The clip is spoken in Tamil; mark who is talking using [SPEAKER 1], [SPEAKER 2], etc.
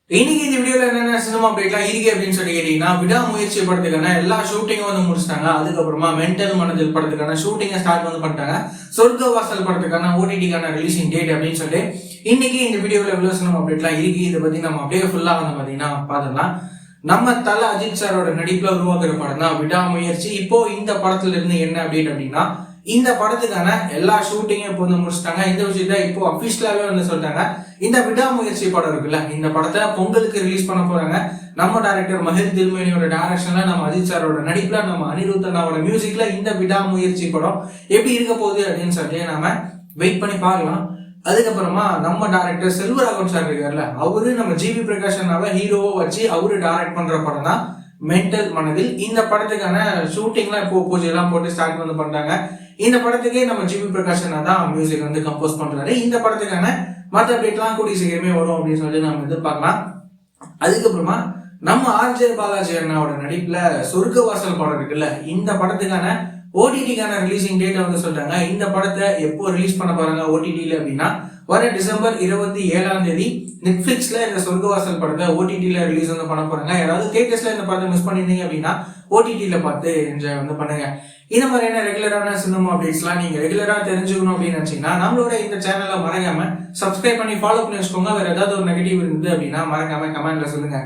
[SPEAKER 1] இன்னைக்கு இந்த வீடியோல என்னென்ன சினிமா அப்டேட்லாம் இருக்கு அப்படின்னு சொல்லி கேட்டீங்கன்னா, விடாமுயற்சி படத்துக்கான எல்லா ஷூட்டிங்கும் வந்து முடிச்சிட்டாங்க. அதுக்கப்புறமா மென்டல் மனதில் படத்துக்கான ஷூட்டிங்கை ஸ்டார்ட் வந்து பண்ணிட்டாங்க. சொர்க்கவாசல் படத்துக்கான ஓடிடிக்கான ரிலீசிங் டேட் அப்படின்னு சொல்லி இன்னைக்கு இந்த வீடியோல எவ்வளவு சினிமா அப்டேட்லாம் இருக்கு, இதை பத்தி நம்ம அப்படியே ஃபுல்லா வந்து பாத்தீங்கன்னா பார்த்துடலாம். நம்ம தல அஜித் சாரோட நடிப்புல உருவாக்குற படம் தான் விடாமுயற்சி. இப்போ இந்த படத்துல இருந்து என்ன அப்டேட் அப்படின்னா, இந்த படத்துக்கான எல்லா ஷூட்டிங்கும் இப்போ வந்து முடிச்சிட்டாங்க. இந்த விஷயத்த இப்போ அபிஷியலாவே வந்து சொல்லிட்டாங்க. இந்த விடாமுயற்சி படம் இருக்குல்ல, இந்த படத்தை பொங்கலுக்கு ரிலீஸ் பண்ண போறாங்க. நம்ம டைரக்டர் மஹிர் தில்மேனியோட டைரக்ஷன்ல, நம்ம அஜித் சாரோட நடிப்புல, நம்ம அனிருத்தனாவோட மியூசிக்ல இந்த விடாமுயற்சி படம் எப்படி இருக்க போகுது அப்படின்னு சொல்லி நாம வெயிட் பண்ணி பார்க்கலாம். அதுக்கப்புறமா நம்ம டைரக்டர் செல்வராகவன் சார் இருக்காருல்ல, அவரு நம்ம ஜிவி பிரகாஷனாவை ஹீரோவா வச்சு அவரு டைரக்ட் பண்ற படம் தான் மென்டல் மனதில். இந்த படத்துக்கான ஷூட்டிங்லாம் இப்போ பூஜை எல்லாம் போட்டு ஸ்டார்ட் வந்து பண்றாங்க. இந்த படத்துக்கே நம்ம ஜிவி பிரகாஷனா தான் மியூசிக் வந்து கம்போஸ் பண்றாரு. இந்த படத்துக்கான மற்ற அப்டேட்லாம் கூடிய சீக்கிரமே வரும் அப்படின்னு சொல்லி நம்ம எதிர்பார்க்கலாம். அதுக்கப்புறமா நம்ம ஆர்ஜே பாலாஜி அண்ணாவோட நடிப்புல சொர்க்கவாசல் படம் இருக்குல்ல, இந்த படத்துக்கான ஓடிடிக்கான ரிலீசிங் டேட்டை வந்து சொல்றாங்க. இந்த படத்தை எப்போ ரிலீஸ் பண்ண போறாங்க ஓடிடியில அப்படின்னா, வர டிசம்பர் 27 நெட்ஃபிளிக்ஸ்ல இந்த சொர்க்கவாசல் படத்தை ஓடிடியில ரிலீஸ் வந்து பண்ண போறாங்க. யாராவது தியேட்டர்ஸ்ல இந்த படத்தை மிஸ் பண்ணிருந்தீங்க அப்படின்னா ஓடிடியில பார்த்து என்ஜாய் வந்து பண்ணுங்க. இந்த மாதிரியான ரெகுலரான சினிமா அப்டேட்ஸ்லாம் நீங்க ரெகுலரா தெரிஞ்சுக்கணும் அப்படின்னு நினைச்சீங்கன்னா நம்மளோட இந்த சேனலை மறக்காம சப்ஸ்கிரைப் பண்ணி ஃபாலோ பண்ணி வச்சுக்கோங்க. வேற ஏதாவது ஒரு நெகட்டிவ் இருந்தது அப்படின்னா மறக்காம கமெண்ட்ல சொல்லுங்க.